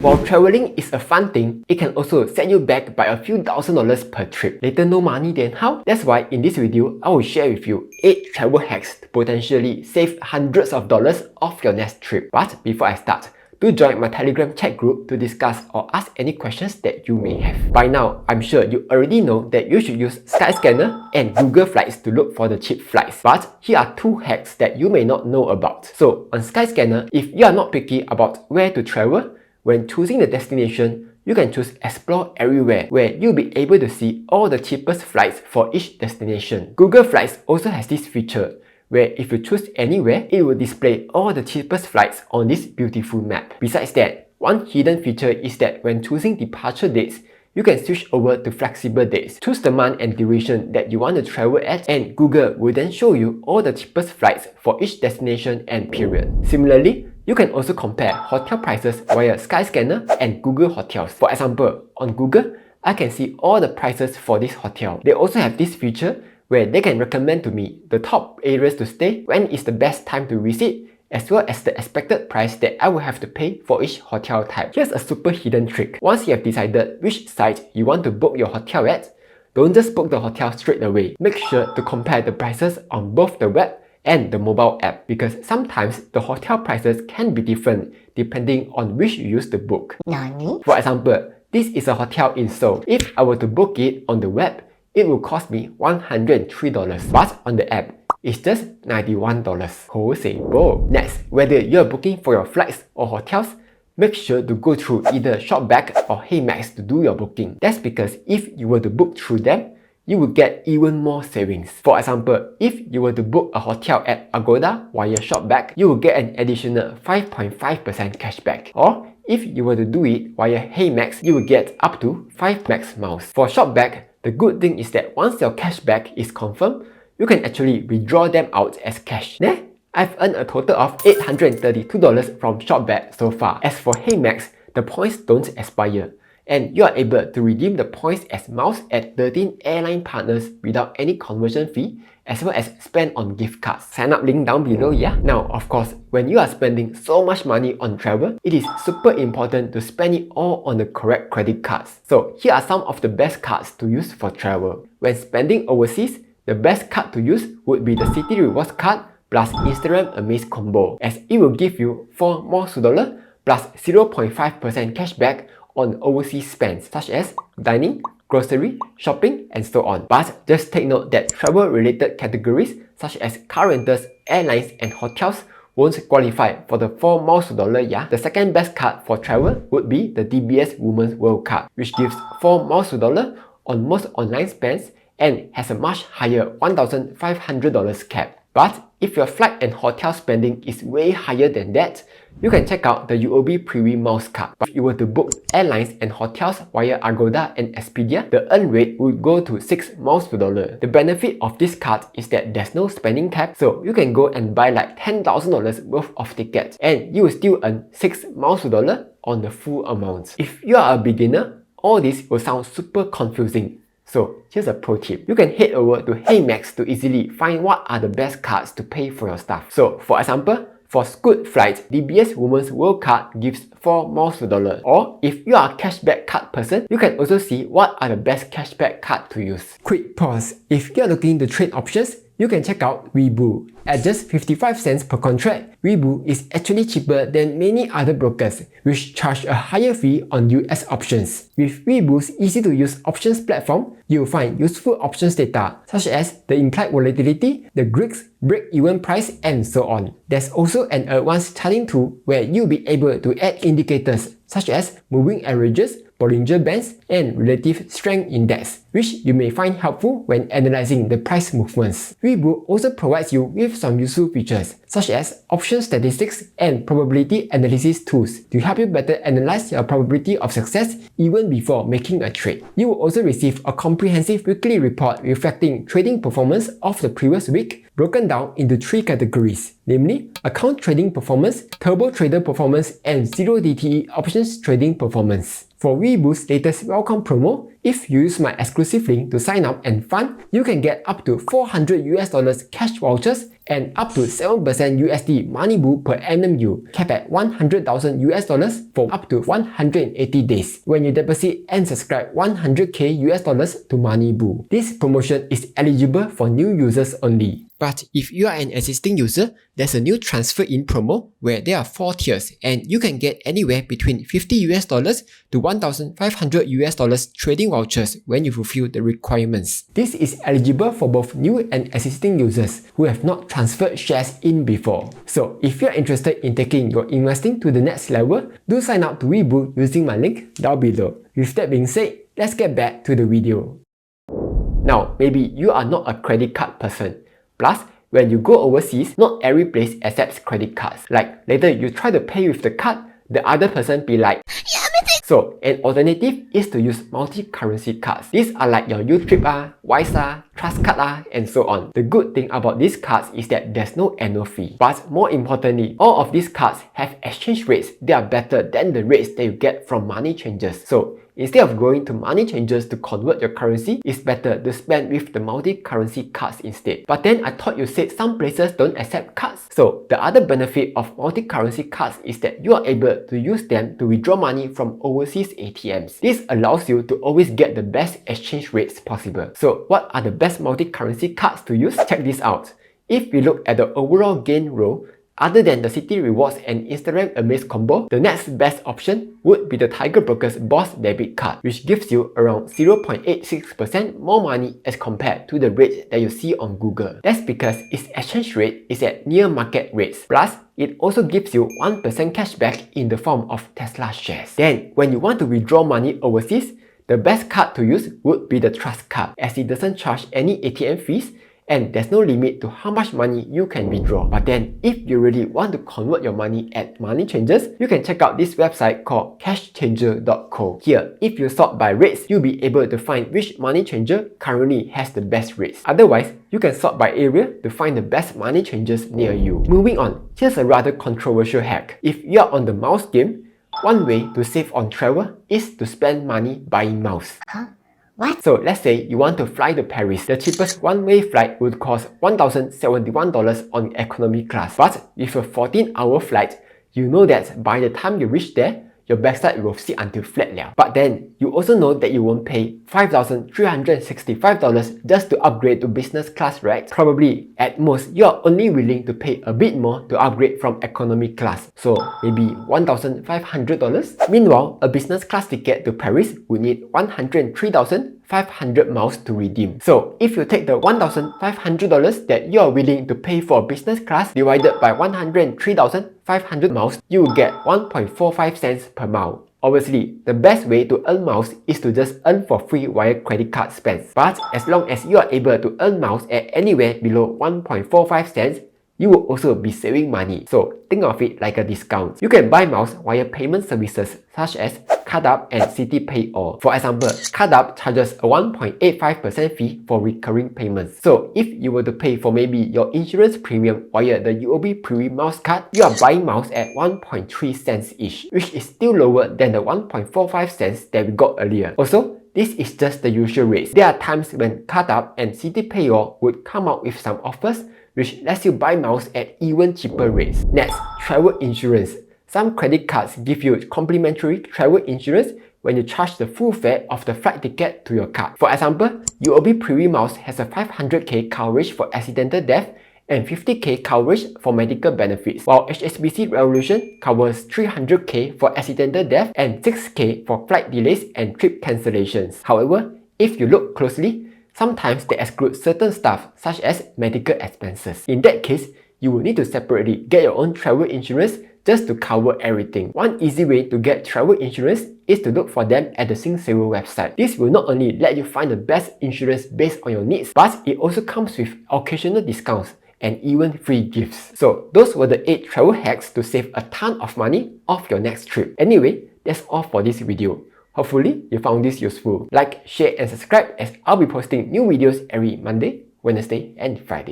While traveling is a fun thing, it can also set you back by a few $1,000s per trip. Later no money then how? That's why in this video, I will share with you 8 travel hacks to potentially save hundreds of dollars off your next trip. But before I start, do join my Telegram chat group to discuss or ask any questions that you may have. By now, I'm sure you already know that you should use Skyscanner and Google Flights to look for the cheap flights. But here are 2 hacks that you may not know about. So on Skyscanner, if you are not picky about where to travel, when choosing the destination, you can choose Explore Everywhere, where you'll be able to see all the cheapest flights for each destination. Google Flights also has this feature, where if you choose anywhere, it will display all the cheapest flights on this beautiful map. Besides that, one hidden feature is that when choosing departure dates, you can switch over to flexible dates. Choose the month and duration that you want to travel at, and Google will then show you all the cheapest flights for each destination and period. Similarly, you can also compare hotel prices via Skyscanner and Google Hotels. For example, on Google, I can see all the prices for this hotel. They also have this feature where they can recommend to me the top areas to stay, when is the best time to visit, as well as the expected price that I will have to pay for each hotel type. Here's a super hidden trick. Once you have decided which site you want to book your hotel at, don't just book the hotel straight away. Make sure to compare the prices on both the web and the mobile app, because sometimes the hotel prices can be different depending on which you use to book. Nani? For example, this is a hotel in Seoul. If I were to book it on the web, it will cost me $103, but on the app, it's just $91. Hosebo. Next, whether you're booking for your flights or hotels, make sure to go through either ShopBack or HeyMax to do your booking. That's because if you were to book through them, you will get even more savings. For example, if you were to book a hotel at Agoda via ShopBack, you will get an additional 5.5% cashback. Or if you were to do it via HeyMax, you will get up to 5 max miles. For ShopBack, the good thing is that once your cashback is confirmed, you can actually withdraw them out as cash. Nah, I've earned a total of $832 from ShopBack so far. As for HeyMax, the points don't expire, and you are able to redeem the points as miles at 13 airline partners without any conversion fee, as well as spend on gift cards. Sign up link down below, yeah? Now, of course, when you are spending so much money on travel, it is super important to spend it all on the correct credit cards. So here are some of the best cards to use for travel. When spending overseas, the best card to use would be the City Rewards card plus Instagram Amaze combo, as it will give you 4 miles to dollar plus 0.5% cashback on overseas spends such as dining, grocery, shopping, and so on. But just take note that travel-related categories such as car rentals, airlines, and hotels won't qualify for the 4 miles to dollar, yeah? The second best card for travel would be the DBS Women's World Card, which gives 4 miles to dollar on most online spends and has a much higher $1,500 cap. But if your flight and hotel spending is way higher than that, you can check out the UOB Privy Miles card. But if you were to book airlines and hotels via Agoda and Expedia, the earn rate would go to 6 miles to dollar. The benefit of this card is that there's no spending cap, so you can go and buy like $10,000 worth of tickets and you will still earn 6 miles to dollar on the full amount. If you are a beginner, all this will sound super confusing. So here's a pro tip. You can head over to HeyMax to easily find what are the best cards to pay for your stuff. So for example, for Scoot Flights, DBS Women's World Card gives 4 miles to dollar. Or if you are a cashback card person, you can also see what are the best cashback card to use. Quick pause. If you are looking to trade options, you can check out Webull. At just 55 cents per contract, Webull is actually cheaper than many other brokers, which charge a higher fee on US options. With Webull's easy-to-use options platform, you'll find useful options data such as the implied volatility, the Greeks break-even price, and so on. There's also an advanced charting tool where you'll be able to add indicators such as moving averages, Bollinger Bands, and Relative Strength Index, which you may find helpful when analyzing the price movements. Webull also provides you with some useful features, such as option statistics and probability analysis tools to help you better analyze your probability of success even before making a trade. You will also receive a comprehensive weekly report reflecting trading performance of the previous week, broken down into 3 categories, namely account trading performance, turbo trader performance, and 0 DTE options trading performance. For Webull's latest welcome promo, If you use my exclusive link to sign up and fund, you can get up to $400 cash vouchers and up to 7% USD money boo per annum yield, capped at $100,000 for up to 180 days when you deposit and subscribe $100K to money boo. This promotion is eligible for new users only. But if you are an existing user, there's a new transfer in promo where there are 4 tiers and you can get anywhere between $50 to $1,500 trading vouchers when you fulfill the requirements. This is eligible for both new and existing users who have not transferred shares in before. So if you're interested in taking your investing to the next level, do sign up to Weeboo using my link down below. With that being said, let's get back to the video. Now, maybe you are not a credit card person. Plus, when you go overseas, not every place accepts credit cards. Like, later you try to pay with the card, the other person be like, so, an alternative is to use multi-currency cards. These are like your Utrip, Wise, Trust Card, and so on. The good thing about these cards is that there's no annual fee. But more importantly, all of these cards have exchange rates that are better than the rates that you get from money changers. So, instead of going to money changers to convert your currency, it's better to spend with the multi-currency cards instead. But then I thought you said some places don't accept cards. So the other benefit of multi-currency cards is that you are able to use them to withdraw money from overseas ATMs. This allows you to always get the best exchange rates possible. So what are the best multi-currency cards to use? Check this out. If we look at the overall gain row, other than the City Rewards and Instagram Amaze combo, the next best option would be the Tiger Brokers Boss Debit Card, which gives you around 0.86% more money as compared to the rates that you see on Google. That's because its exchange rate is at near market rates. Plus, it also gives you 1% cashback in the form of Tesla shares. Then, when you want to withdraw money overseas, the best card to use would be the Trust Card, as it doesn't charge any ATM fees and there's no limit to how much money you can withdraw. But then, if you really want to convert your money at money changers, you can check out this website called cashchanger.co. Here, if you sort by rates, you'll be able to find which money changer currently has the best rates. Otherwise, you can sort by area to find the best money changers near you. Moving on, here's a rather controversial hack. If you're on the mouse game, one way to save on travel is to spend money buying mouse. What? So let's say you want to fly to Paris. The cheapest one-way flight would cost $1,071 on economy class. But with a 14-hour flight, you know that by the time you reach there, your backside will sit until flat liao. But then, you also know that you won't pay $5,365 just to upgrade to business class, right? Probably, at most, you are only willing to pay a bit more to upgrade from economy class. So, maybe $1,500? Meanwhile, a business class ticket to Paris would need 103,500 miles to redeem. So, if you take the $1,500 that you are willing to pay for business class divided by 103,500 miles, you will get 1.45 cents per mile. Obviously, the best way to earn miles is to just earn for free via credit card spends. But as long as you are able to earn miles at anywhere below 1.45 cents, you will also be saving money. So think of it like a discount. You can buy miles via payment services such as CardUp and CityPay. For example, CardUp charges a 1.85% fee for recurring payments. So if you were to pay for maybe your insurance premium via the UOB Premium Miles card, you are buying miles at 1.3 cents each, which is still lower than the 1.45 cents that we got earlier. Also, this is just the usual rates. There are times when CardUp and CityPay would come out with some offers which lets you buy miles at even cheaper rates. Next, travel insurance. Some credit cards give you complimentary travel insurance when you charge the full fare of the flight ticket to your card. For example, UOB Premium Miles has a 500k coverage for accidental death and 50k coverage for medical benefits, while HSBC Revolution covers 300k for accidental death and 6k for flight delays and trip cancellations. However, if you look closely, sometimes they exclude certain stuff such as medical expenses. In that case, you will need to separately get your own travel insurance just to cover everything. One easy way to get travel insurance is to look for them at the SingSaver website. This will not only let you find the best insurance based on your needs, but it also comes with occasional discounts and even free gifts. So those were the 8 travel hacks to save a ton of money off your next trip. Anyway, that's all for this video. Hopefully, you found this useful. Like, share and subscribe as I'll be posting new videos every Monday, Wednesday and Friday.